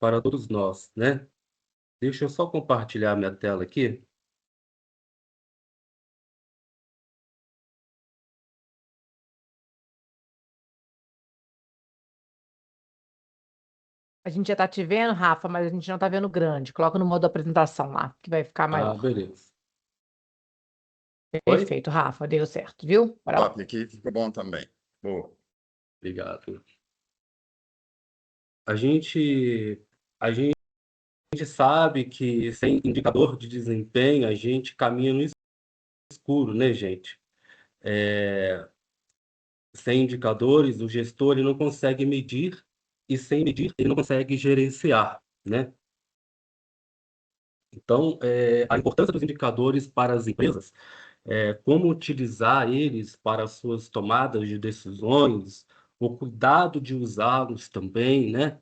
para todos nós, né? Deixa eu só compartilhar minha tela aqui. A gente já está te vendo, Rafa, mas a gente não está vendo grande. Coloca no modo apresentação lá, que vai ficar Ah, maior. beleza. Oi? Perfeito, Rafa, deu certo, viu? Bora lá. Top, aqui ficou bom também. Boa. Obrigado. A gente, a gente sabe que sem indicador de desempenho a gente caminha no escuro, né, gente? Sem indicadores, o gestor ele não consegue medir e sem medir ele não consegue gerenciar, né? Então, a importância dos indicadores para as empresas, como utilizar eles para as suas tomadas de decisões, o cuidado de usá-los também, né?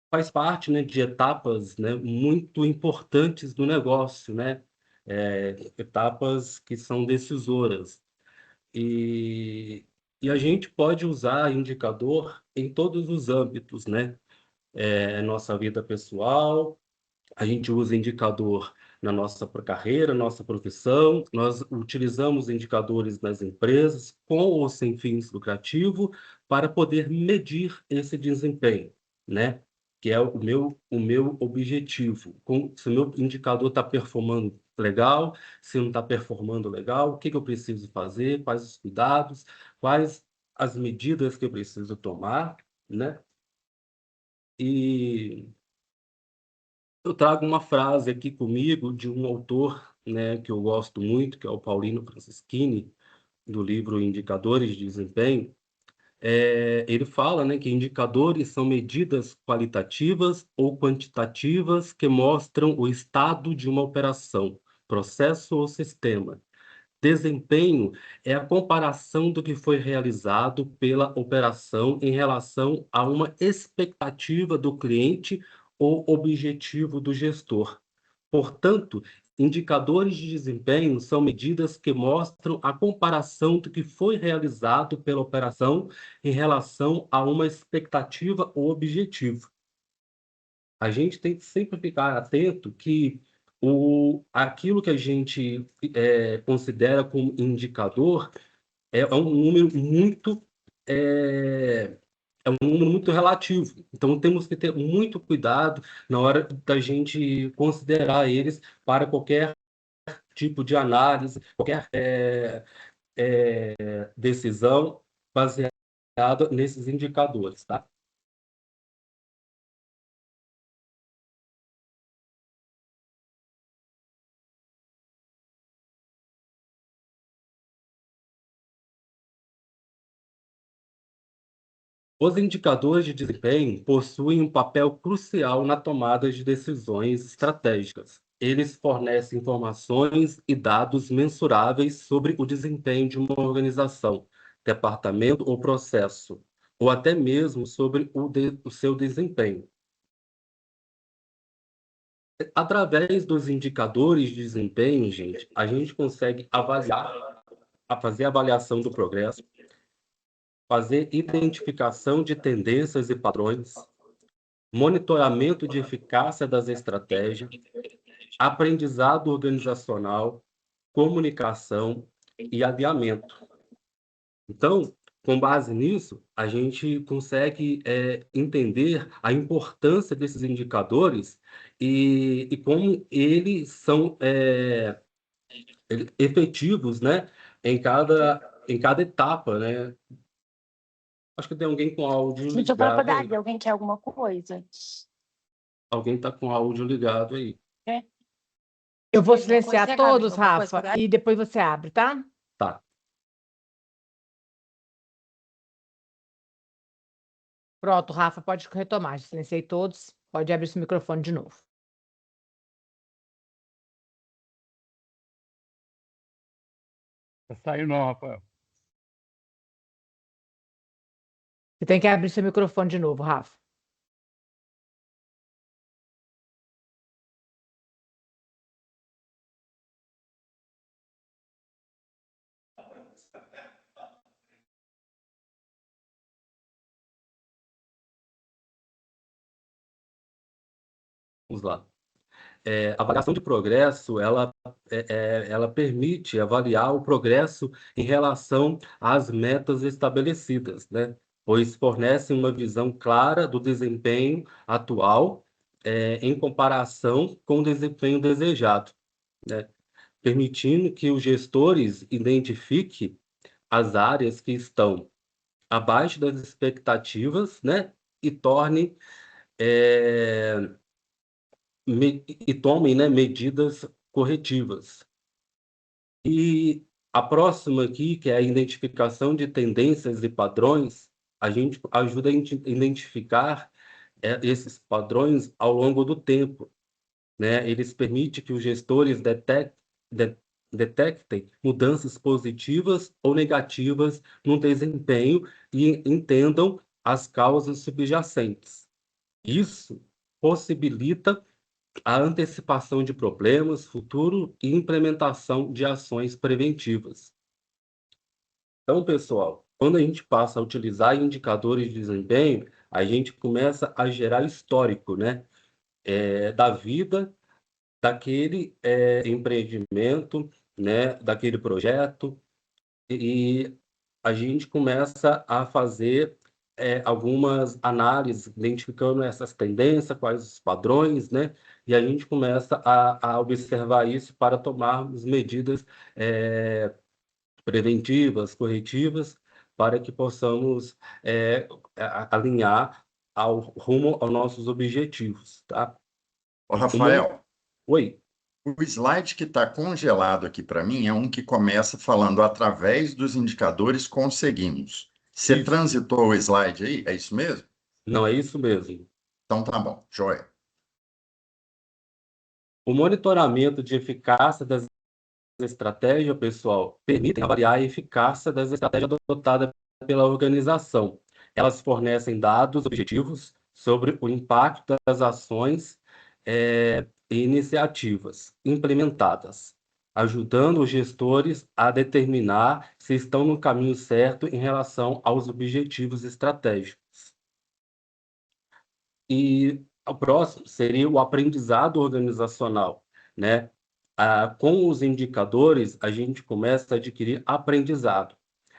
Faz parte, né, de etapas, né, muito importantes do negócio, né? Etapas que são decisoras. E, e a gente pode usar indicador em todos os âmbitos, né? Nossa vida pessoal, a gente usa indicador na nossa carreira, nossa profissão, nós utilizamos indicadores nas empresas, com ou sem fins lucrativos, para poder medir esse desempenho, né? Que é o meu objetivo. Se o meu indicador está performando legal, se não está performando legal, o que que eu preciso fazer, quais os cuidados, quais as medidas que eu preciso tomar, né? E eu trago uma frase aqui comigo de um autor, né, que eu gosto muito, que é o Paulino Franceschini, do livro Indicadores de Desempenho. Ele fala, né, que indicadores são medidas qualitativas ou quantitativas que mostram o estado de uma operação, processo ou sistema. Desempenho é a comparação do que foi realizado pela operação em relação a uma expectativa do cliente ou objetivo do gestor. Portanto, indicadores de desempenho são medidas que mostram a comparação do que foi realizado pela operação em relação a uma expectativa ou objetivo. A gente tem que sempre ficar atento que aquilo que a gente considera como indicador é um número muito é, um número muito relativo. Então temos que ter muito cuidado na hora da gente considerar eles para qualquer tipo de análise, qualquer decisão baseada nesses indicadores, tá? Os indicadores de desempenho possuem um papel crucial na tomada de decisões estratégicas. Eles fornecem informações e dados mensuráveis sobre o desempenho de uma organização, departamento ou processo, ou até mesmo sobre o seu desempenho. Através dos indicadores de desempenho, gente, a gente consegue fazer avaliação do progresso, fazer identificação de tendências e padrões, monitoramento de eficácia das estratégias, aprendizado organizacional, comunicação e alinhamento. Então, com base nisso, a gente consegue entender a importância desses indicadores e como eles são efetivos, né, em cada etapa, né? Acho que tem alguém com áudio Deixa eu falar pra ligado aí. Davi, alguém quer alguma coisa? Alguém está com áudio ligado aí. É? Eu vou Alguma coisa, silenciar você, Gabi, todos, alguma coisa pra Rafa, Davi? e depois você abre, tá? Tá. Pronto, Rafa, pode retomar. Já silenciei todos. Pode abrir esse microfone de novo. Tá saindo não, Rafael. Você tem que abrir seu microfone de novo, Rafa. Vamos lá. A avaliação de progresso, ela permite avaliar o progresso em relação às metas estabelecidas, né? Pois fornece uma visão clara do desempenho atual, em comparação com o desempenho desejado, né? Permitindo que os gestores identifiquem as áreas que estão abaixo das expectativas, né? E tornem e tomem, né, medidas corretivas. E a próxima aqui, que é a identificação de tendências e padrões, a gente ajuda a identificar esses padrões ao longo do tempo, né? Eles permitem que os gestores detectem mudanças positivas ou negativas no desempenho e entendam as causas subjacentes. Isso possibilita a antecipação de problemas futuro e implementação de ações preventivas. Então, pessoal, quando a gente passa a utilizar indicadores de desempenho, a gente começa a gerar histórico, né, da vida daquele empreendimento, né, daquele projeto, e a gente começa a fazer algumas análises, identificando essas tendências, quais os padrões, né? E a gente começa a observar isso para tomarmos medidas preventivas, corretivas, para que possamos alinhar rumo aos nossos objetivos, tá? Ô, Rafael, Oi. o slide que está congelado aqui para mim é um que começa falando através dos indicadores conseguimos. Você Isso. transitou o slide aí? É isso mesmo? Não, é isso mesmo. Então tá bom, joia. O monitoramento de eficácia das estratégias, pessoal, permitem avaliar a eficácia das estratégias adotadas pela organização. Elas fornecem dados objetivos sobre o impacto das ações e iniciativas implementadas, ajudando os gestores a determinar se estão no caminho certo em relação aos objetivos estratégicos. E o próximo seria o aprendizado organizacional, né? Com os indicadores, a gente começa a adquirir aprendizado,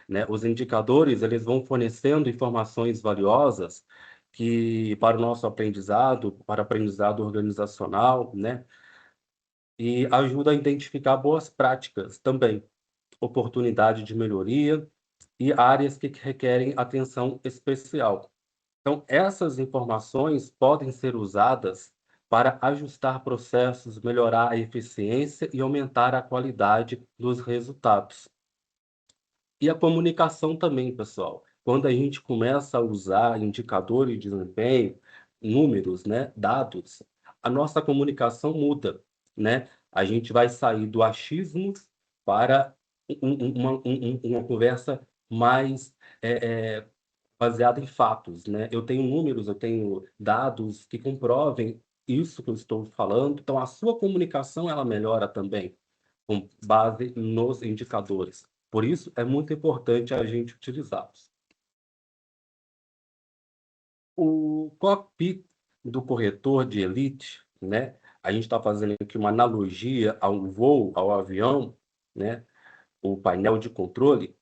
né? Os indicadores, eles vão fornecendo informações valiosas que para o nosso aprendizado, para o aprendizado organizacional, né? E ajuda a identificar boas práticas também, oportunidade de melhoria e áreas que requerem atenção especial. Então, essas informações podem ser usadas para ajustar processos, melhorar a eficiência e aumentar a qualidade dos resultados. E a comunicação também, pessoal. Quando a gente começa a usar indicadores de desempenho, números, né, dados, a nossa comunicação muda, né? A gente vai sair do achismo para uma conversa mais baseada em fatos, né? Eu tenho números, eu tenho dados que comprovem isso que eu estou falando. Então, a sua comunicação ela melhora também com base nos indicadores. Por isso, é muito importante a gente utilizá-los. O cockpit do corretor de elite, né? A gente está fazendo aqui uma analogia ao voo, ao avião, né? O painel de controle.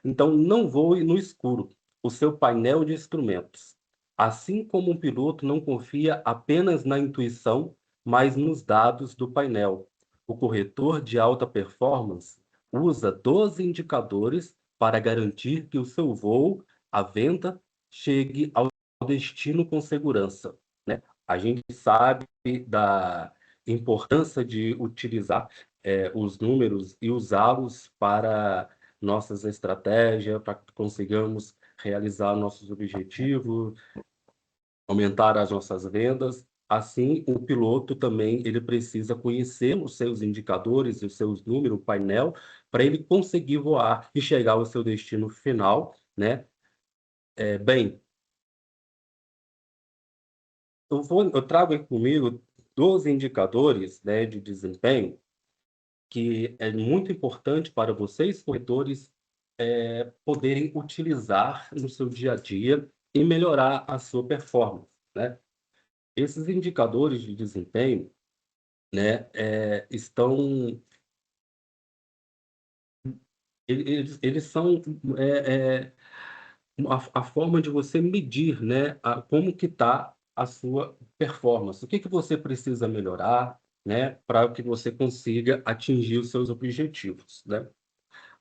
Então, não voe no escuro, o seu painel de instrumentos. Assim como um piloto não confia apenas na intuição, mas nos dados do painel. O corretor de alta performance usa 12 indicadores para garantir que o seu voo, a venda, chegue ao destino com segurança, né? A gente sabe da importância de utilizar os números e usá-los para nossas estratégias, para que consigamos realizar nossos objetivos, aumentar as nossas vendas. Assim, o piloto também ele precisa conhecer os seus indicadores, os seus números, o painel, para ele conseguir voar e chegar ao seu destino final, né? Bem, eu trago aqui comigo 12 indicadores, né, de desempenho que é muito importante para vocês, corretores, poderem utilizar no seu dia a dia e melhorar a sua performance, né? Esses indicadores de desempenho, né, eles são a forma de você medir, né, como que está a sua performance. O que que você precisa melhorar, né, para que você consiga atingir os seus objetivos, né?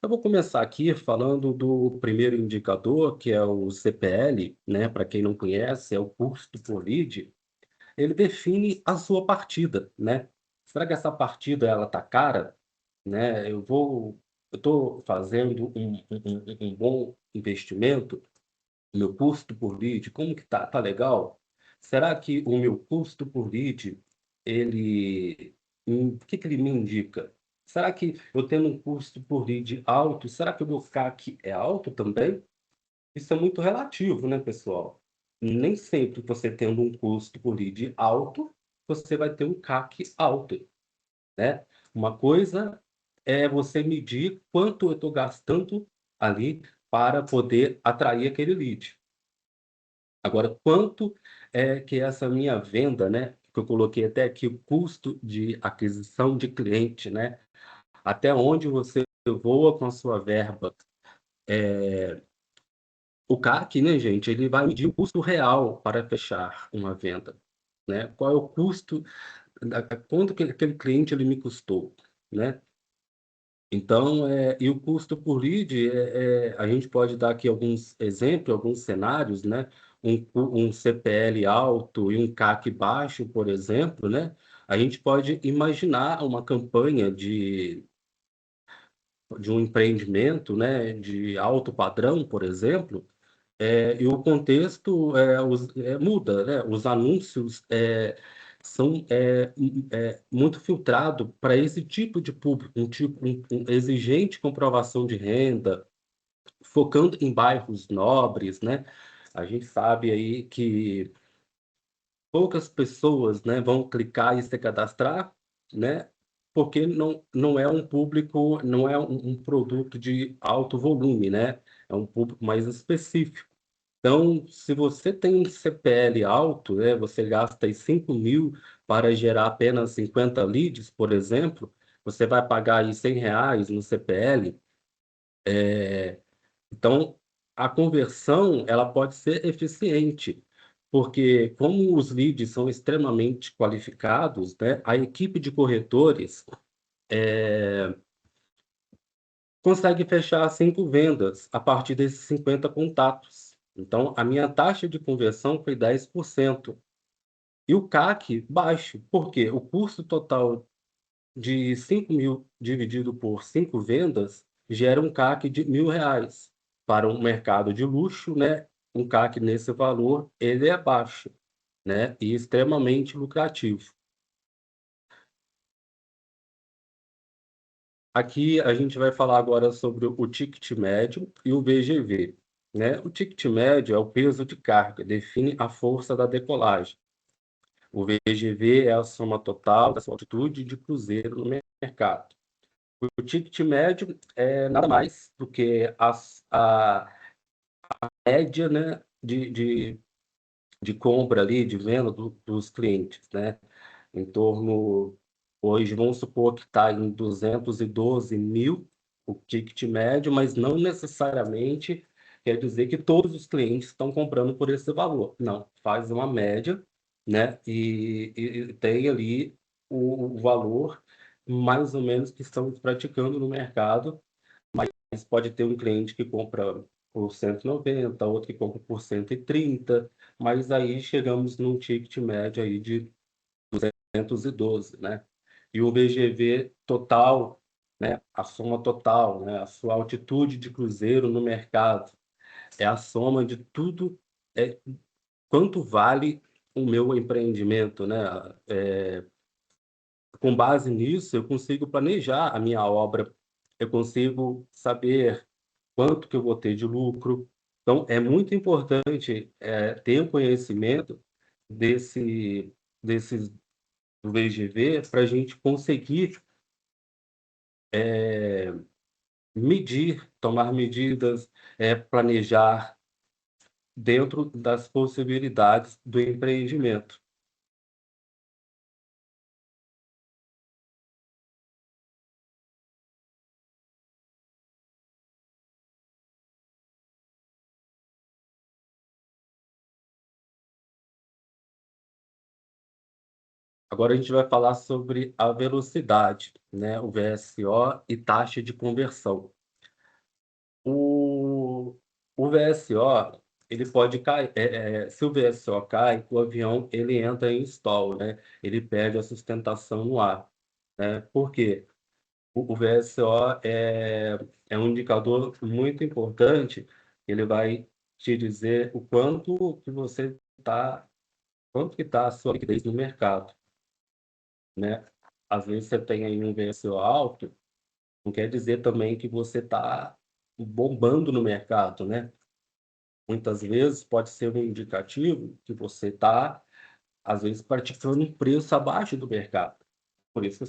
Eu vou começar aqui falando do primeiro indicador, que é o CPL, né? Para quem não conhece, é o custo por lead. Ele define a sua partida, né? Será que essa partida ela tá cara, né? Eu estou fazendo um bom investimento, meu custo por lead, como que tá? Tá legal? Será que o meu custo por lead, o que que ele me indica? Será que eu tendo um custo por lead alto, será que o meu CAC é alto também? Isso é muito relativo, né, pessoal? Nem sempre você tendo um custo por lead alto, você vai ter um CAC alto, né? Uma coisa é você medir quanto eu estou gastando ali para poder atrair aquele lead. Agora, quanto é que essa minha venda, né, que eu coloquei até aqui, o custo de aquisição de cliente, né, até onde você voa com a sua verba. O CAC, né, gente, ele vai medir o custo real para fechar uma venda, né? Qual é o custo, quanto que aquele cliente ele me custou, né? Então, e o custo por lead, a gente pode dar aqui alguns exemplos, alguns cenários, né? Um CPL alto e um CAC baixo, por exemplo, né? A gente pode imaginar uma campanha de um empreendimento, né? De alto padrão, por exemplo, e o contexto muda, né? Os anúncios são muito filtrados para esse tipo de público, um exigente comprovação de renda, focando em bairros nobres, né? A gente sabe aí que poucas pessoas, né, vão clicar e se cadastrar, né? Porque não é um público, não é um produto de alto volume, né? É um público mais específico. Então, se você tem um CPL alto, né, você gasta aí 5.000 para gerar apenas 50 leads, por exemplo, você vai pagar aí R$ 100 no CPL. Então, a conversão ela pode ser eficiente, porque como os leads são extremamente qualificados, né, a equipe de corretores consegue fechar 5 vendas a partir desses 50 contatos. Então, a minha taxa de conversão foi 10%. E o CAC baixo. Por quê? O custo total de 5.000 dividido por 5 vendas gera um CAC de R$ 1.000. Para um mercado de luxo, né, um CAC nesse valor, ele é baixo, né, e extremamente lucrativo. Aqui a gente vai falar agora sobre o ticket médio e o VGV, né? O ticket médio é o peso de carga, define a força da decolagem. O VGV é a soma total da sua altitude de cruzeiro no mercado. O ticket médio é nada mais do que a média, né, de compra ali, de venda dos clientes, né? Em torno, hoje, vamos supor que está em 212 mil o ticket médio, mas não necessariamente quer dizer que todos os clientes estão comprando por esse valor. Não, faz uma média, né? E tem ali o valor mais ou menos que estamos praticando no mercado, mas pode ter um cliente que compra por 190, outro que compra por 130, mas aí chegamos num ticket médio aí de 212, né? E o VGV total, né? A soma total, né? A sua altitude de cruzeiro no mercado é a soma de tudo, quanto vale o meu empreendimento, né? Com base nisso, eu consigo planejar a minha obra, eu consigo saber quanto que eu vou ter de lucro. Então, é muito importante ter o conhecimento desses do VGV para a gente conseguir medir, tomar medidas, planejar dentro das possibilidades do empreendimento. Agora a gente vai falar sobre a velocidade, né? O VSO e taxa de conversão. O, o VSO, ele pode cair, se o VSO cai, o avião ele entra em stall, né? Ele perde a sustentação no ar, né? Por quê? O VSO é um indicador muito importante, ele vai te dizer o quanto que você está, quanto que está a sua liquidez no mercado, né? Às vezes você tem aí um VSO alto, não quer dizer também que você está bombando no mercado, né? Muitas vezes pode ser um indicativo que você está, às vezes, praticando um preço abaixo do mercado. Por isso que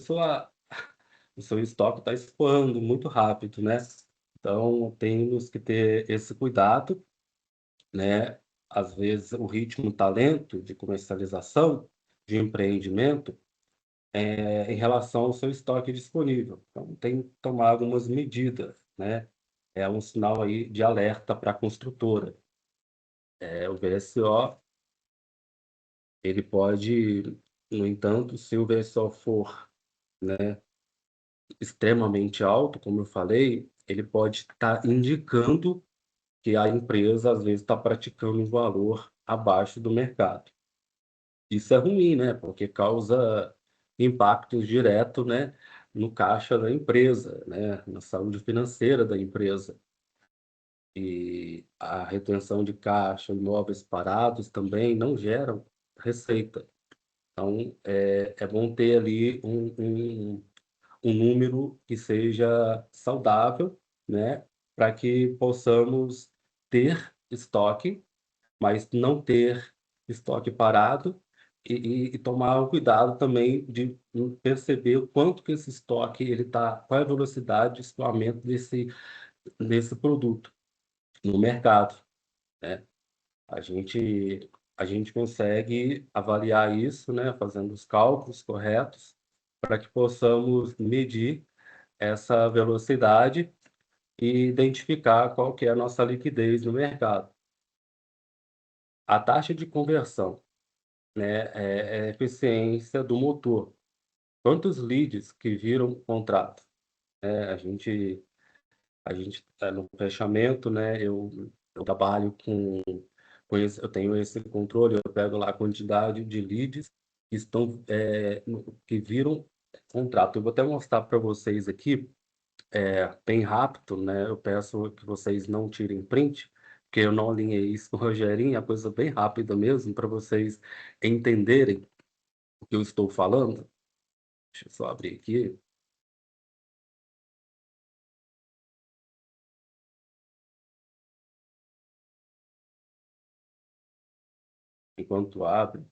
o seu estoque está escoando muito rápido, né? Então, temos que ter esse cuidado, né? Às vezes, o ritmo está lento de comercialização, de empreendimento, em relação ao seu estoque disponível. Então, tem que tomar algumas medidas, né? É um sinal aí de alerta para a construtora. O VSO, ele pode, no entanto, se o VSO for, né, extremamente alto, como eu falei, ele pode estar indicando que a empresa, às vezes, está praticando um valor abaixo do mercado. Isso é ruim, né? Porque causa impactos diretos, né, no caixa da empresa, né, na saúde financeira da empresa. E a retenção de caixa, imóveis parados também não geram receita. Então, é bom ter ali um número que seja saudável, né, para que possamos ter estoque, mas não ter estoque parado e tomar o cuidado também de perceber o quanto que esse estoque ele tá, qual é a velocidade de escoamento desse produto no mercado, né? A gente a gente consegue avaliar isso, né, fazendo os cálculos corretos para que possamos medir essa velocidade e identificar qual que é a nossa liquidez no mercado. A taxa de conversão, né, é a eficiência do motor. Quantos leads que viram contrato? A gente está no fechamento, né? Eu trabalho eu tenho esse controle, eu pego lá a quantidade de leads que estão, que viram contrato. Eu vou até mostrar para vocês aqui, bem rápido, né? Eu peço que vocês não tirem print, porque eu não alinhei isso com o Rogerinho, é coisa bem rápida mesmo, para vocês entenderem o que eu estou falando. Deixa eu só abrir aqui. Enquanto abre.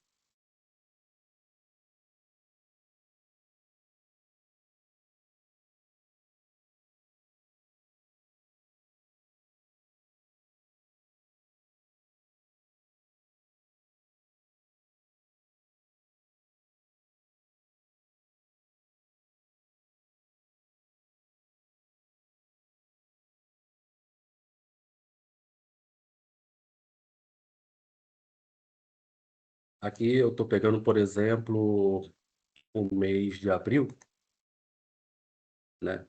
Aqui eu estou pegando, por exemplo, o mês de abril, né?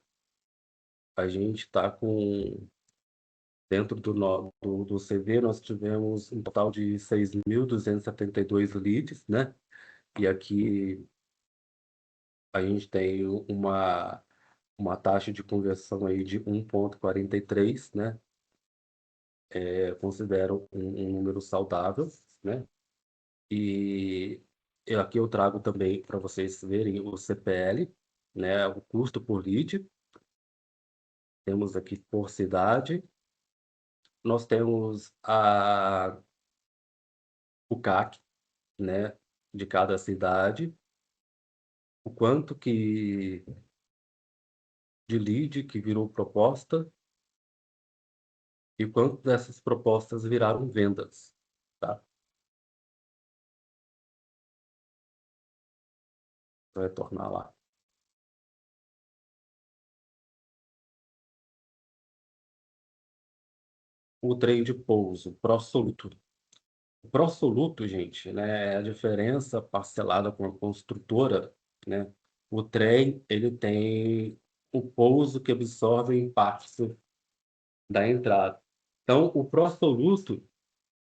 A gente está com, dentro do CV, nós tivemos um total de 6.272 leads, né? E aqui a gente tem uma taxa de conversão aí de 1,43, né? Considero um número saudável, né? E aqui eu trago também para vocês verem o CPL, né? O custo por lead. Temos aqui por cidade. Nós temos o CAC, né? De cada cidade. O quanto que de lead que virou proposta e quanto dessas propostas viraram vendas, tá? Vou retornar lá. O trem de pouso, ProSoluto. O pró-soluto, gente, né, é a diferença parcelada com a construtora, né? O trem, ele tem o pouso que absorve o impacto da entrada. Então, o pró-soluto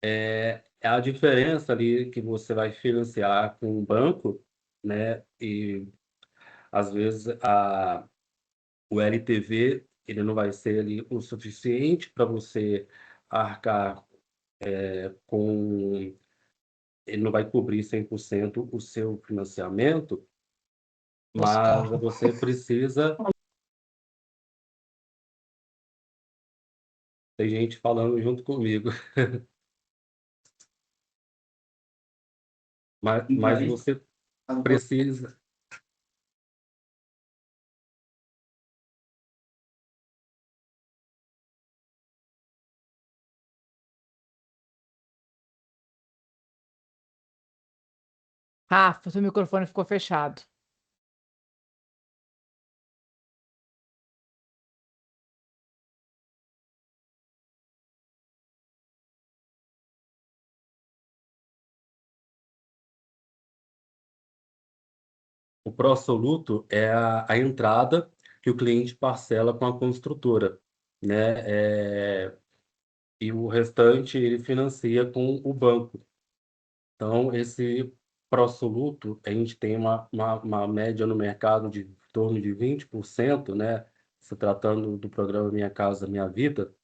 é a diferença ali que você vai financiar com o banco, né? E às vezes o LTV ele não vai ser ali o suficiente para você arcar com, ele não vai cobrir 100% o seu financiamento, Oscar. mas você precisa. Tem gente falando junto comigo, mas você precisa. Rafa, seu microfone ficou fechado. O pró-soluto é a entrada que o cliente parcela com a construtora, né? E o restante ele financia com o banco. Então, esse pró-soluto, a gente tem uma média no mercado de em torno de 20%, né? Se tratando do programa Minha Casa Minha Vida.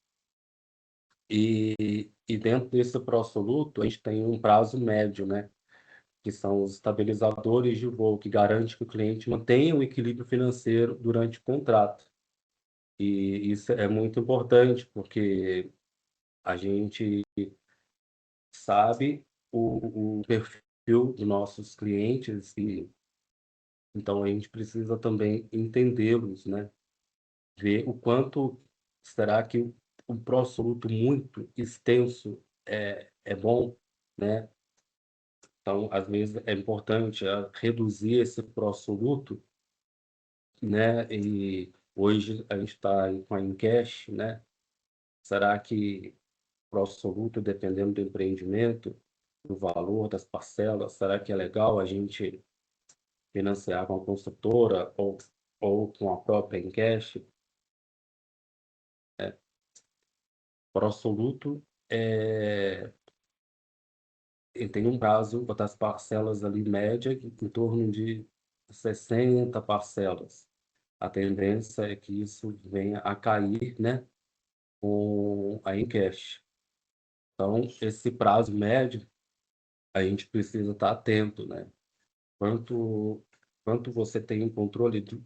E dentro desse pró-soluto, a gente tem um prazo médio, né? Que são os estabilizadores de voo, que garante que o cliente mantenha o equilíbrio financeiro durante o contrato. E isso é muito importante, porque a gente sabe o perfil dos nossos clientes, e então a gente precisa também entendê-los, né? Ver o quanto será que o pró-soluto muito extenso é bom, né? Então, às vezes, é importante reduzir esse pró-soluto, né? E hoje a gente está com a Encash, né? Será que pró-soluto, dependendo do empreendimento, do valor das parcelas, será que é legal a gente financiar com a construtora ou com a própria Encash? Pró-soluto ele tem um prazo das parcelas ali média em torno de 60 parcelas. A tendência é que isso venha a cair, né, com a Encash. Então, esse prazo médio, a gente precisa estar atento, né? Quanto, quanto você tem um controle de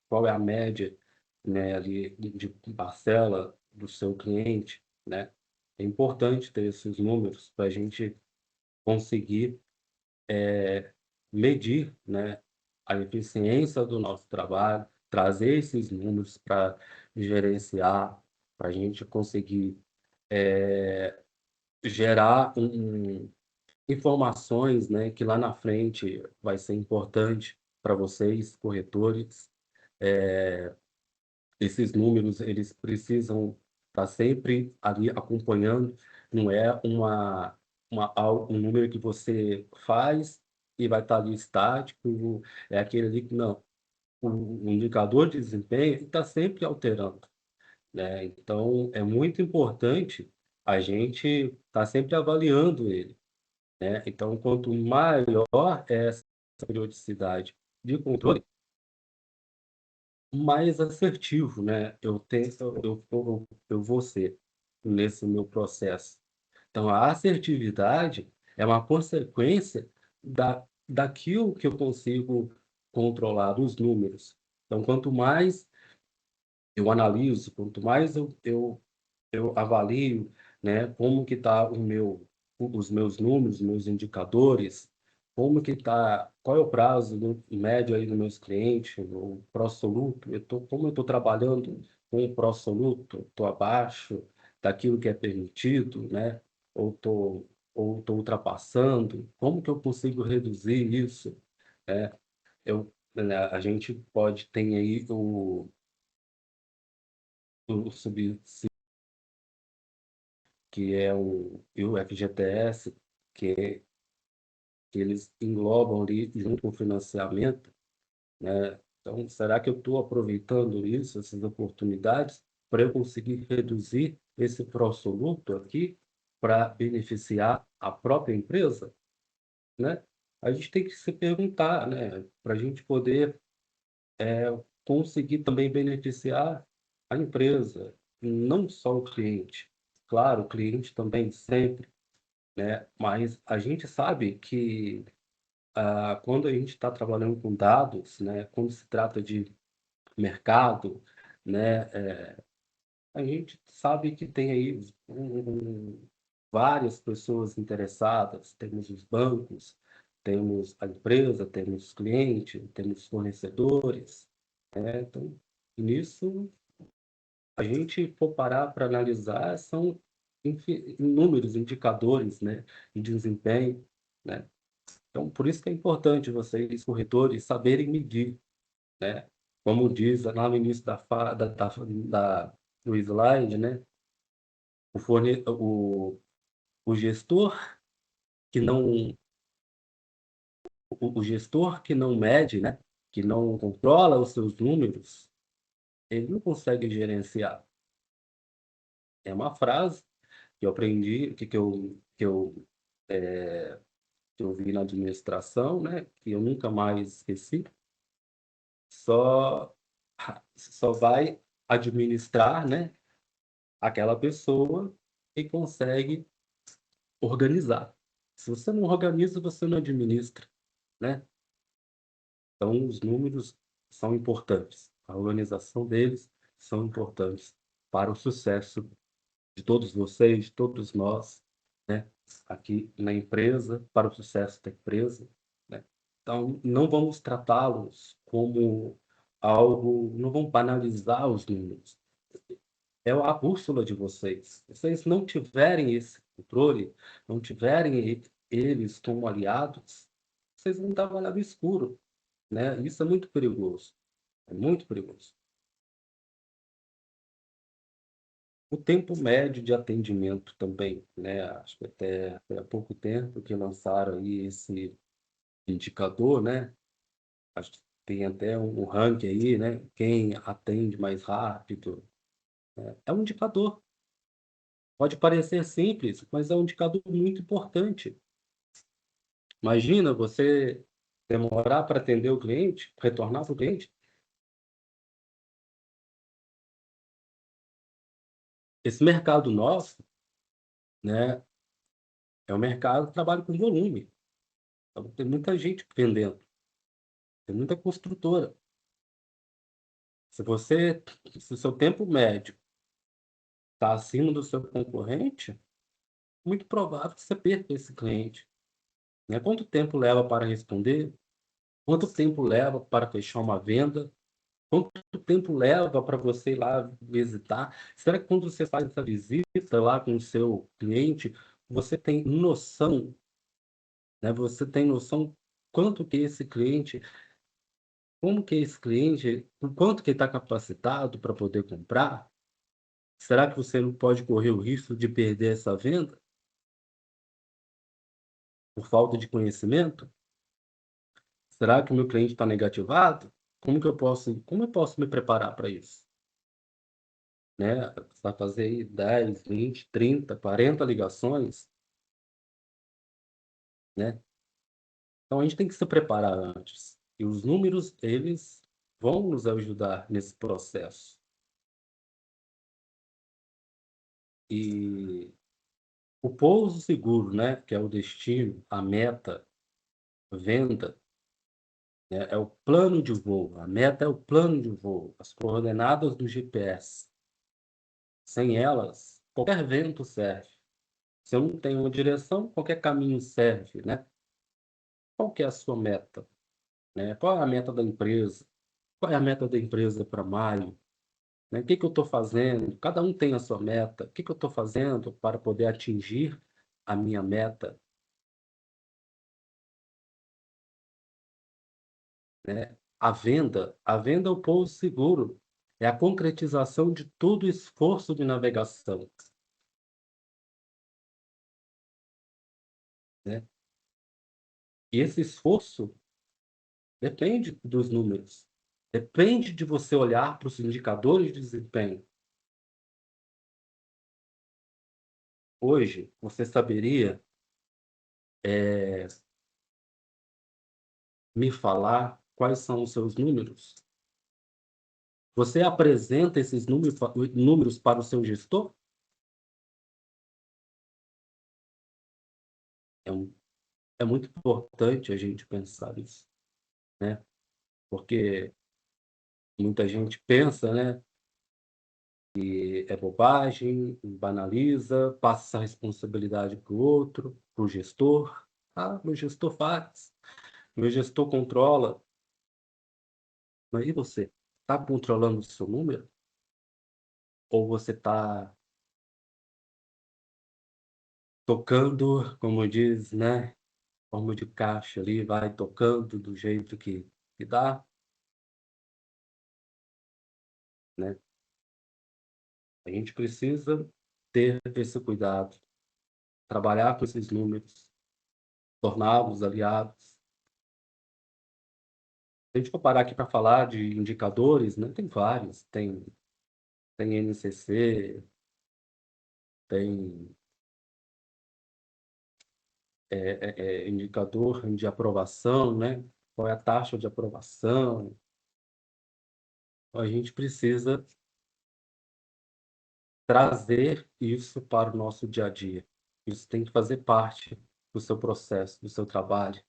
qual é a média, né, ali de parcela do seu cliente, né? É importante ter esses números para a gente conseguir medir, né, a eficiência do nosso trabalho, trazer esses números para gerenciar, para a gente conseguir gerar informações, né, que lá na frente vai ser importante para vocês, corretores. Esses números, eles precisam estar sempre ali acompanhando, não é um número que você faz e vai estar ali estático, é aquele ali que não. O indicador de desempenho está sempre alterando, né? Então, é muito importante a gente estar sempre avaliando ele, né? Então, quanto maior é essa periodicidade de controle, mais assertivo, né? Eu vou ser nesse meu processo. Então, a assertividade é uma consequência daquilo que eu consigo controlar, dos números. Então, quanto mais eu analiso, quanto mais eu avalio, né, como que está os meus números, meus indicadores, como que está, qual é o prazo médio aí dos meus clientes, o pró-soluto, como eu estou trabalhando com o pró-soluto, estou abaixo daquilo que é permitido, né, ou estou ultrapassando, como que eu consigo reduzir isso, né? Né, a gente pode ter aí o que é e o FGTS, que eles englobam ali junto com o financiamento, né? Então, será que eu estou aproveitando isso, essas oportunidades, para eu conseguir reduzir esse pró-soluto aqui para beneficiar a própria empresa, né? A gente tem que se perguntar, né? Para a gente poder conseguir também beneficiar a empresa, não só o cliente. Claro, o cliente também sempre, né? Mas a gente sabe que quando a gente está trabalhando com dados, né? Quando se trata de mercado, né? A gente sabe que tem aí várias pessoas interessadas. Temos os bancos, temos a empresa, temos os clientes, temos fornecedores, né? Então, nisso, a gente for parar para analisar, são inúmeros indicadores, né, de desempenho, né? Então, por isso que é importante vocês, corretores, saberem medir, né? Como diz lá no início do slide, né? O, forne... o gestor que não o gestor que não mede, né? Que não controla os seus números, ele não consegue gerenciar. É uma frase que eu aprendi, que eu vi na administração, né? Que eu nunca mais esqueci. Só, só vai administrar, né? Aquela pessoa que consegue organizar. Se você não organiza, você não administra, né? Então, os números são importantes. A organização deles são importantes para o sucesso de todos vocês, de todos nós, né? Aqui na empresa, para o sucesso da empresa, né? Então, não vamos tratá-los como algo, não vamos banalizar os números. É a bússola de vocês. Se vocês não tiverem esse controle, não tiverem eles como aliados, vocês vão trabalhar no escuro, né? Isso é muito perigoso. É muito perigoso. O tempo médio de atendimento também, né? Acho que até há pouco tempo que lançaram aí esse indicador, né? Acho que tem até um ranking aí, né? Quem atende mais rápido. Né? É um indicador. Pode parecer simples, mas é um indicador muito importante. Imagina você demorar para atender o cliente, retornar para o cliente. Esse mercado nosso, né? É um mercado que trabalha com volume. Então, tem muita gente vendendo, tem muita construtora. Se o seu tempo médio está acima do seu concorrente, muito provável que você perca esse cliente. Né? Quanto tempo leva para responder? Quanto tempo leva para fechar uma venda? Quanto tempo leva para você ir lá visitar? Será que quando você faz essa visita lá com o seu cliente, você tem noção, né? Você tem noção quanto que esse cliente, como que esse cliente, o quanto que ele está capacitado para poder comprar? Será que você não pode correr o risco de perder essa venda por falta de conhecimento? Será que o meu cliente está negativado? Como eu posso me preparar para isso? Né? Você vai fazer aí 10, 20, 30, 40 ligações, né? Então a gente tem que se preparar antes. E os números, eles vão nos ajudar nesse processo. E o pouso seguro, né? Que é o destino, a meta, venda, né? É o plano de voo. A meta é o plano de voo, as coordenadas do GPS. Sem elas, qualquer vento serve. Se eu não tenho uma direção, qualquer caminho serve, né? Qual que é a sua meta? Né? Qual é a meta da empresa? Qual é a meta da empresa para maio? Né? O que que eu estou fazendo? Cada um tem a sua meta. O que que eu estou fazendo para poder atingir a minha meta? Né? A venda é o pouso seguro. É a concretização de todo o esforço de navegação. né? E esse esforço depende dos números. Depende de você olhar para os indicadores de desempenho. Hoje, você saberia me falar quais são os seus números? Você apresenta esses números para o seu gestor? É muito importante a gente pensar isso, né? Porque muita gente pensa, né, que é bobagem, banaliza, passa essa responsabilidade para o outro, para o gestor. Ah, meu gestor faz, meu gestor controla. Mas e você? Está controlando o seu número? Ou você está tocando, como diz, né, forma de caixa ali, vai tocando do jeito que dá, né? A gente precisa ter esse cuidado, trabalhar com esses números, torná-los aliados. Se a gente for parar aqui para falar de indicadores, né, tem vários, tem NCC, tem indicador de aprovação, né? Qual é a taxa de aprovação? A gente precisa trazer isso para o nosso dia a dia. Isso tem que fazer parte do seu processo, do seu trabalho,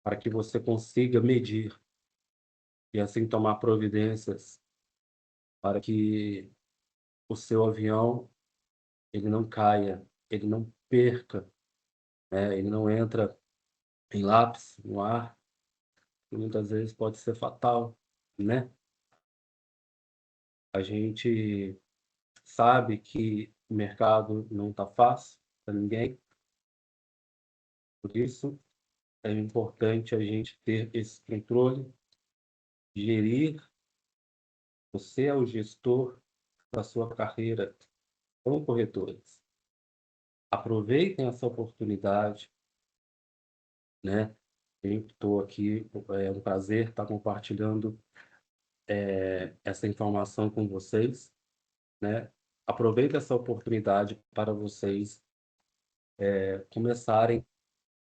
para que você consiga medir e assim tomar providências para que o seu avião ele não caia, ele não perca, né? Ele não entra em lápis no ar, que muitas vezes pode ser fatal, né? A gente sabe que o mercado não está fácil para ninguém, por isso é importante a gente ter esse controle, gerir. Você é o gestor da sua carreira como corretores. Aproveitem essa oportunidade, né? Eu estou aqui, é um prazer estar compartilhando essa informação com vocês, né? Aproveitem essa oportunidade para vocês começarem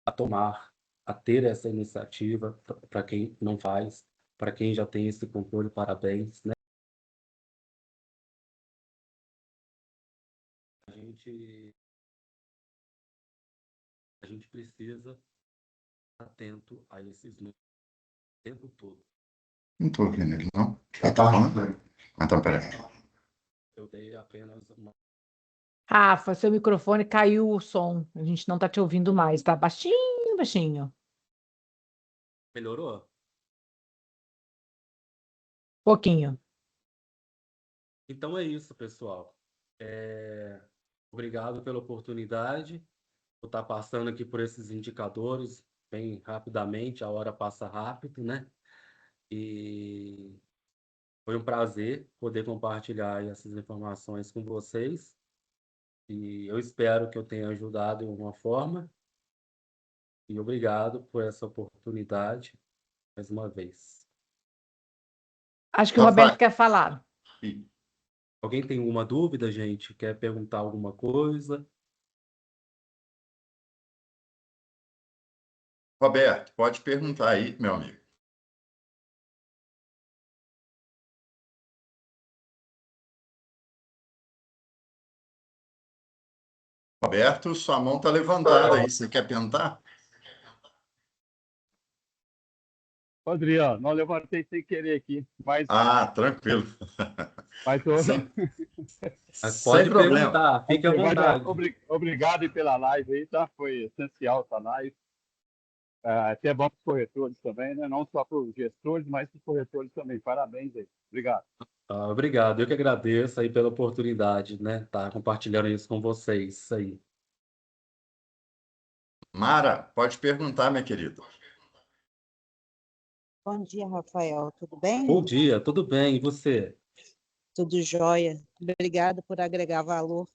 a ter essa iniciativa, para quem não faz, para quem já tem esse controle, parabéns, né? A gente precisa estar atento a esses números o tempo todo. Não estou ouvindo ele, não. Ele está falando? Ah, então, peraí. Eu dei apenas uma... Rafa, seu microfone caiu o som. A gente não está te ouvindo mais, tá baixinho, baixinho. Melhorou? Pouquinho. Então é isso, pessoal. Obrigado pela oportunidade. Vou estar passando aqui por esses indicadores bem rapidamente, a hora passa rápido, né? E foi um prazer poder compartilhar essas informações com vocês. E eu espero que eu tenha ajudado de alguma forma. E obrigado por essa oportunidade mais uma vez. Acho que o Rafael. Roberto quer falar. Alguém tem alguma dúvida, gente? Quer perguntar alguma coisa? Roberto, pode perguntar aí, meu amigo. Roberto, sua mão está levantada aí. Você quer perguntar? Adriano, não levantei sem querer aqui, mas Ah, tranquilo. tô... Sem, Mas sem pode problema. perguntar, fique à vontade. Obrigado aí pela live aí, tá? Foi essencial essa live. Até bom para os corretores também, né? Não só para os gestores, mas para os corretores também. Parabéns aí. Obrigado. Obrigado, eu que agradeço aí pela oportunidade, né? Tá compartilhando isso com vocês, isso aí. Mara, pode perguntar, minha querida. Bom dia, Rafael. Tudo bem? Bom dia, tudo bem? E você? Tudo jóia. Obrigada por agregar valor.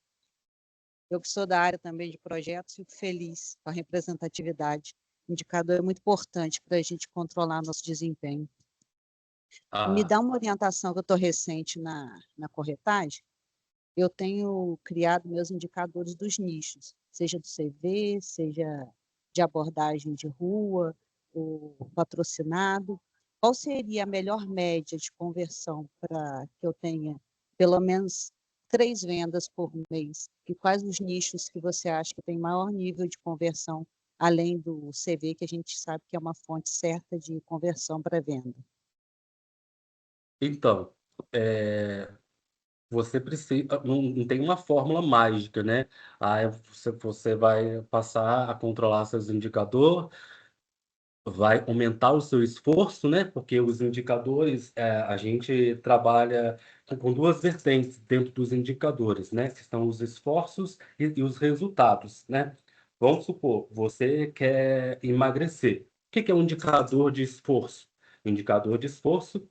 Eu que sou da área também de projetos, fico feliz com a representatividade. O indicador é muito importante para a gente controlar nosso desempenho. Me Ah, dá uma orientação, que eu estou recente na corretagem. Eu tenho criado meus indicadores dos nichos, seja do CV, seja de abordagem de rua, o patrocinado. Qual seria a melhor média de conversão para que eu tenha pelo menos 3 vendas por mês? E quais os nichos que você acha que tem maior nível de conversão, além do CV, que a gente sabe que é uma fonte certa de conversão para venda? então, você precisa, não tem uma fórmula mágica, né? Aí você vai passar a controlar seus indicadores, vai aumentar o seu esforço, né? Porque os indicadores, a gente trabalha com duas vertentes dentro dos indicadores, né? Que são os esforços e os resultados, né? Vamos supor, você quer emagrecer. O que é um indicador de esforço? Indicador de esforço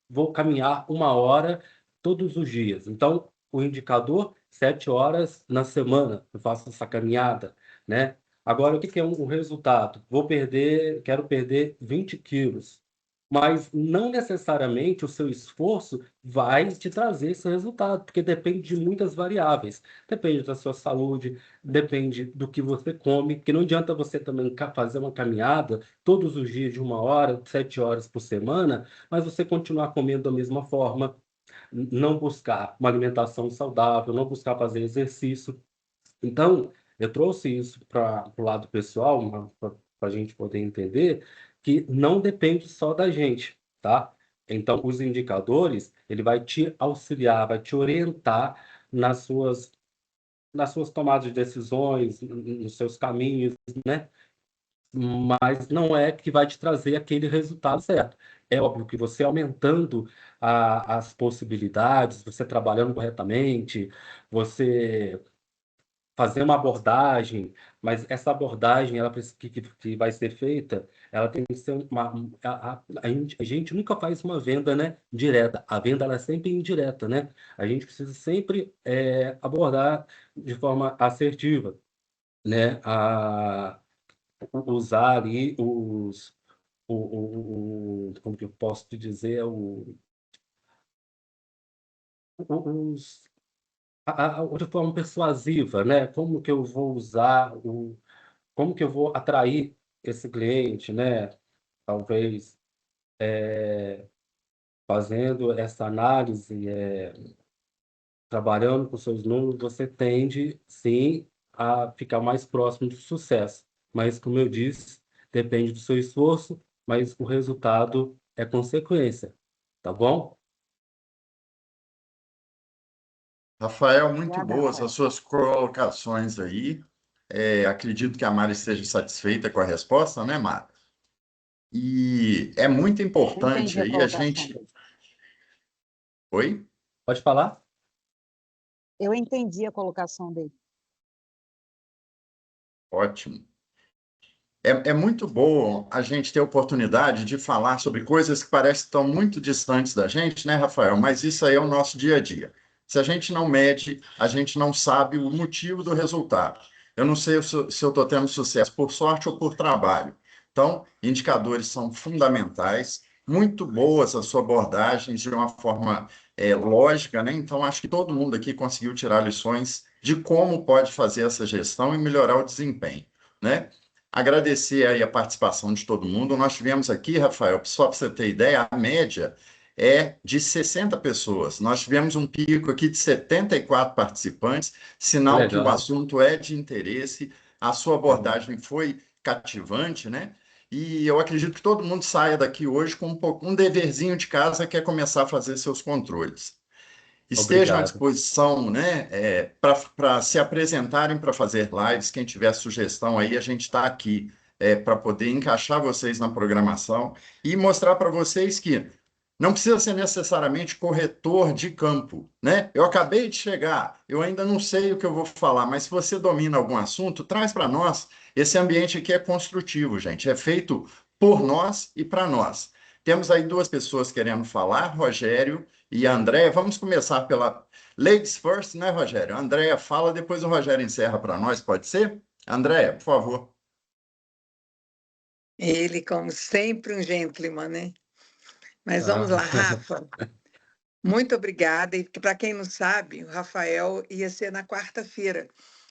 vou caminhar 1 hora todos os dias. Então, o indicador, 7 horas na semana, eu faço essa caminhada, né? Agora, o que é o resultado? Quero perder 20 quilos. Mas não necessariamente o seu esforço vai te trazer esse resultado, porque depende de muitas variáveis. Depende da sua saúde, depende do que você come, porque não adianta você também fazer uma caminhada todos os dias de 1 hora, 7 horas por semana, mas você continuar comendo da mesma forma, não buscar uma alimentação saudável, não buscar fazer exercício. Então, eu trouxe isso para o lado pessoal, para a gente poder entender que não depende só da gente, tá? Então, os indicadores, ele vai te auxiliar, vai te orientar nas suas tomadas de decisões, nos seus caminhos, né? Mas não é que vai te trazer aquele resultado certo. É óbvio que você aumentando as possibilidades, você trabalhando corretamente, você fazer uma abordagem, mas essa abordagem que vai ser feita, ela tem que ser a gente nunca faz uma venda, né, direta. A venda ela é sempre indireta, né? A gente precisa sempre abordar de forma assertiva, né? Usar ali como que eu posso te dizer, os, de forma persuasiva, né? Como que eu vou usar como que eu vou atrair esse cliente, né? Talvez fazendo essa análise, trabalhando com seus números, você tende, sim, a ficar mais próximo do sucesso. Mas, como eu disse, depende do seu esforço, mas o resultado é consequência, tá bom? Rafael, muito Obrigada, boas Rafael. as suas colocações aí. Acredito que a Mari esteja satisfeita com a resposta, né, Mari? E é muito Eu importante entendi a aí a colocação gente. dele. Oi? Pode falar? Eu entendi a colocação dele. Ótimo. É muito bom a gente ter a oportunidade de falar sobre coisas que parecem tão muito distantes da gente, né, Rafael? Mas isso aí é o nosso dia a dia. Se a gente não mede, a gente não sabe o motivo do resultado. Eu não sei se eu estou tendo sucesso por sorte ou por trabalho. Então, indicadores são fundamentais, muito boas as suas abordagens de uma forma lógica, né? Então, acho que todo mundo aqui conseguiu tirar lições de como pode fazer essa gestão e melhorar o desempenho, né? Agradecer aí a participação de todo mundo. Nós tivemos aqui, Rafael, só para você ter ideia, a média é de 60 pessoas. Nós tivemos um pico aqui de 74 participantes, Que sinal que o legal. assunto é de interesse, a sua abordagem foi cativante, né? E eu acredito que todo mundo saia daqui hoje com um deverzinho de casa, que é começar a fazer seus controles. Estejam à Obrigado. disposição, né, para se apresentarem para fazer lives. Quem tiver sugestão aí, a gente está aqui para poder encaixar vocês na programação e mostrar para vocês que não precisa ser necessariamente corretor de campo, né? Eu acabei de chegar, eu ainda não sei o que eu vou falar, mas se você domina algum assunto, traz para nós. Esse ambiente aqui é construtivo, gente, é feito por nós e para nós. Temos aí duas pessoas querendo falar, Rogério e a Andréia. Vamos começar pela Ladies First, né, Rogério? A Andréia fala, depois o Rogério encerra para nós, pode ser? Andréia, por favor. Ele, como sempre, um gentleman, né? Mas vamos lá, Rafa. Muito obrigada. E para quem não sabe, o Rafael ia ser na quarta-feira.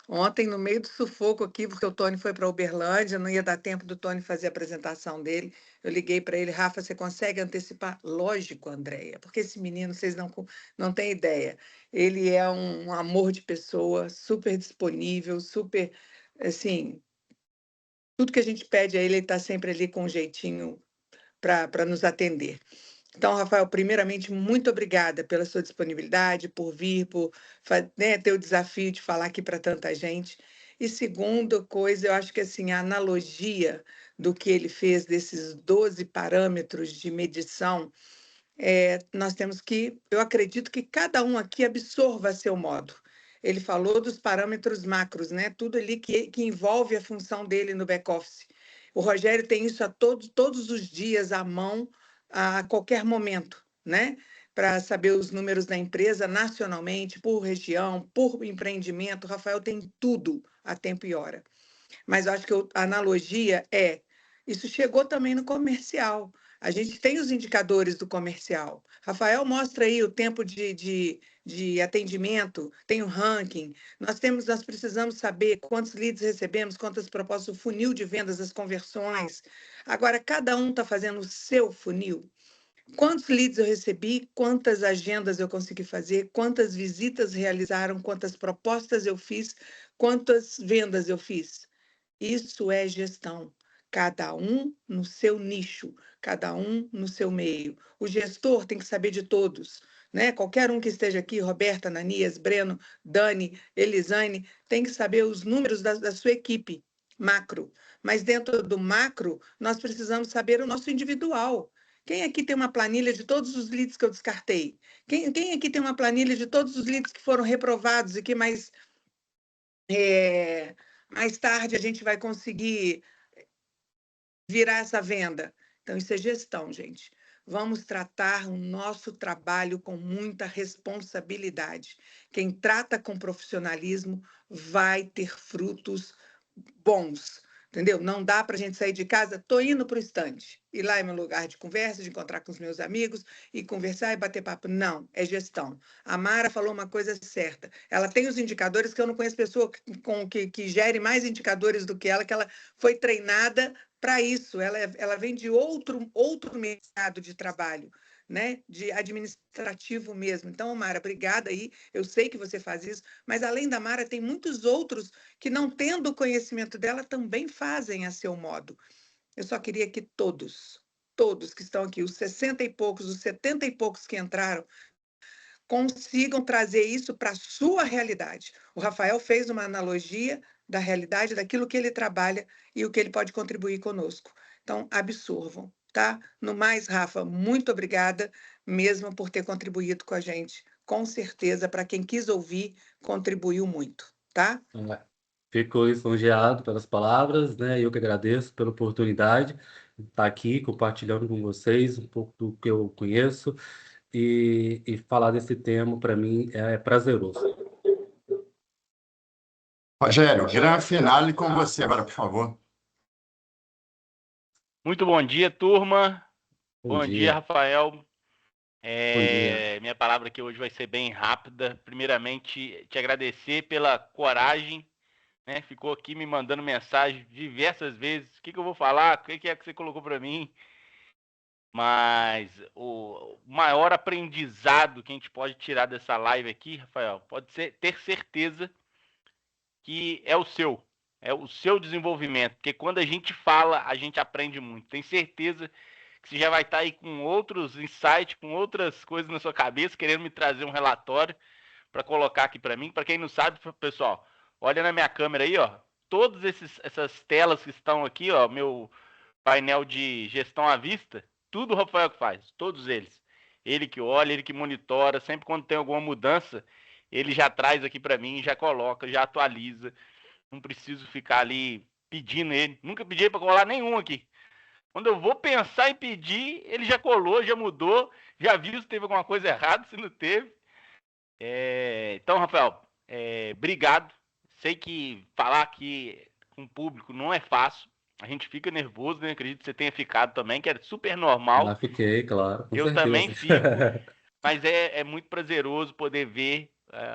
Ontem, no meio do sufoco aqui, porque o Tony foi para Uberlândia, não ia dar tempo do Tony fazer a apresentação dele. Eu liguei para ele, Rafa, você consegue antecipar? Lógico, Andréia, porque esse menino, vocês não têm ideia. Ele é um amor de pessoa, super disponível, super, assim, tudo que a gente pede a ele, ele está sempre ali com um jeitinho para nos atender. Então, Rafael, primeiramente, muito obrigada pela sua disponibilidade, por vir, por ter o desafio de falar aqui para tanta gente. E segunda coisa, eu acho que assim, a analogia do que ele fez desses 12 parâmetros de medição, nós temos que, eu acredito que cada um aqui absorva a seu modo. Ele falou dos parâmetros macros, né? Tudo ali que envolve a função dele no back-office. O Rogério tem isso todos os dias à mão, a qualquer momento, né? Para saber os números da empresa nacionalmente, por região, por empreendimento. O Rafael tem tudo a tempo e hora. Mas eu acho que a analogia isso chegou também no comercial. A gente tem os indicadores do comercial. Rafael mostra aí o tempo de atendimento, tem o ranking. Nós precisamos saber quantos leads recebemos, quantas propostas, o funil de vendas, as conversões. Agora, cada um está fazendo o seu funil. Quantos leads eu recebi, quantas agendas eu consegui fazer, quantas visitas realizaram, quantas propostas eu fiz, quantas vendas eu fiz. Isso é gestão. Cada um no seu nicho, cada um no seu meio. O gestor tem que saber de todos, né? Qualquer um que esteja aqui, Roberta, Ananias, Breno, Dani, Elisane, tem que saber os números da sua equipe macro. Mas dentro do macro, nós precisamos saber o nosso individual. Quem aqui tem uma planilha de todos os leads que eu descartei? Quem aqui tem uma planilha de todos os leads que foram reprovados e que mais tarde a gente vai conseguir virar essa venda? Então, isso é gestão, gente. Vamos tratar o nosso trabalho com muita responsabilidade. Quem trata com profissionalismo vai ter frutos bons, entendeu? Não dá para a gente sair de casa, estou indo para o estande, e lá é meu lugar de conversa, de encontrar com os meus amigos e conversar e bater papo. Não, é gestão. A Mara falou uma coisa certa. Ela tem os indicadores que eu não conheço pessoa que gere mais indicadores do que ela foi treinada para isso. Ela vem de outro mercado de trabalho, né? De administrativo mesmo. Então, Mara, obrigada aí. Eu sei que você faz isso, mas além da Mara, tem muitos outros que, não tendo o conhecimento dela, também fazem a seu modo. Eu só queria que todos que estão aqui, os 60 e poucos, os 70 e poucos que entraram, consigam trazer isso para a sua realidade. O Rafael fez uma analogia da realidade, daquilo que ele trabalha e o que ele pode contribuir conosco. Então, absorvam, tá? No mais, Rafa, muito obrigada mesmo por ter contribuído com a gente. Com certeza, para quem quis ouvir, contribuiu muito, tá? Fico lisonjeado pelas palavras, né? Eu que agradeço pela oportunidade de estar aqui compartilhando com vocês um pouco do que eu conheço e falar desse tema, para mim, é prazeroso. Rogério, grande finale com você agora, por favor. Muito bom dia, turma. Bom dia, Rafael. Bom dia. Minha palavra aqui hoje vai ser bem rápida. Primeiramente, te agradecer pela coragem, né? Ficou aqui me mandando mensagem diversas vezes. O que eu vou falar? O que é que você colocou para mim? Mas o maior aprendizado que a gente pode tirar dessa live aqui, Rafael, pode ser ter certeza que é o seu desenvolvimento. Porque quando a gente fala, a gente aprende muito. Tem certeza que você já vai estar aí com outros insights, com outras coisas na sua cabeça, querendo me trazer um relatório para colocar aqui para mim. Para quem não sabe, pessoal, olha na minha câmera aí, ó. Todas essas telas que estão aqui, ó, meu painel de gestão à vista, tudo o Rafael que faz, todos eles. Ele que olha, ele que monitora, sempre quando tem alguma mudança, ele já traz aqui para mim, já coloca, já atualiza. Não preciso ficar ali pedindo ele. Nunca pedi para colar nenhum aqui. Quando eu vou pensar em pedir, ele já colou, já mudou, já viu se teve alguma coisa errada, se não teve. Então, Rafael, obrigado. Sei que falar aqui com o público não é fácil. A gente fica nervoso, né? Acredito que você tenha ficado também, que é super normal. Fiquei, claro, com Eu certeza. também fico, mas é muito prazeroso poder ver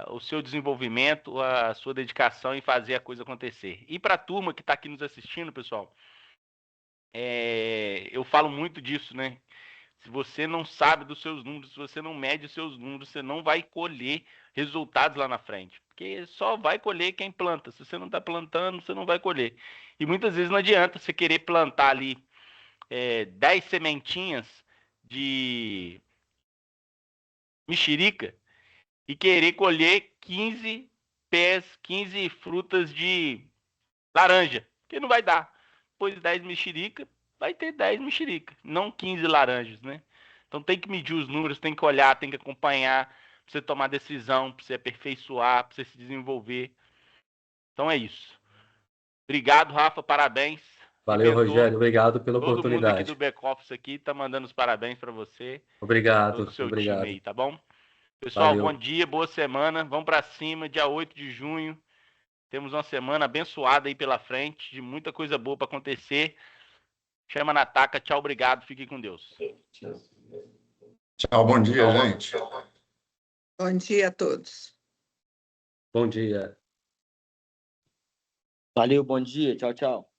o seu desenvolvimento, a sua dedicação em fazer a coisa acontecer. E para a turma que está aqui nos assistindo, pessoal, eu falo muito disso, né? Se você não sabe dos seus números, se você não mede os seus números, você não vai colher resultados lá na frente. Porque só vai colher quem planta. Se você não está plantando, você não vai colher. E muitas vezes não adianta você querer plantar ali 10 sementinhas de mexerica e querer colher 15 pés, 15 frutas de laranja. Porque não vai dar. Depois 10 mexerica, vai ter 10 mexerica, não 15 laranjas, né? Então tem que medir os números, tem que olhar, tem que acompanhar, pra você tomar decisão, pra você aperfeiçoar, pra você se desenvolver. Então é isso. Obrigado, Rafa, parabéns. Valeu, Inventor, Rogério, obrigado pela todo mundo aqui oportunidade. do back-office aqui tá mandando os parabéns para você, Obrigado, todo o seu obrigado. time aí, tá bom? Pessoal, Valeu. bom dia, boa semana, vamos para cima, dia 8 de junho. Temos uma semana abençoada aí pela frente, de muita coisa boa para acontecer. Chama na taca, tchau, obrigado, fiquem com Deus. Tchau, bom dia, gente. Bom dia a todos. Bom dia. Valeu, bom dia. Tchau, tchau.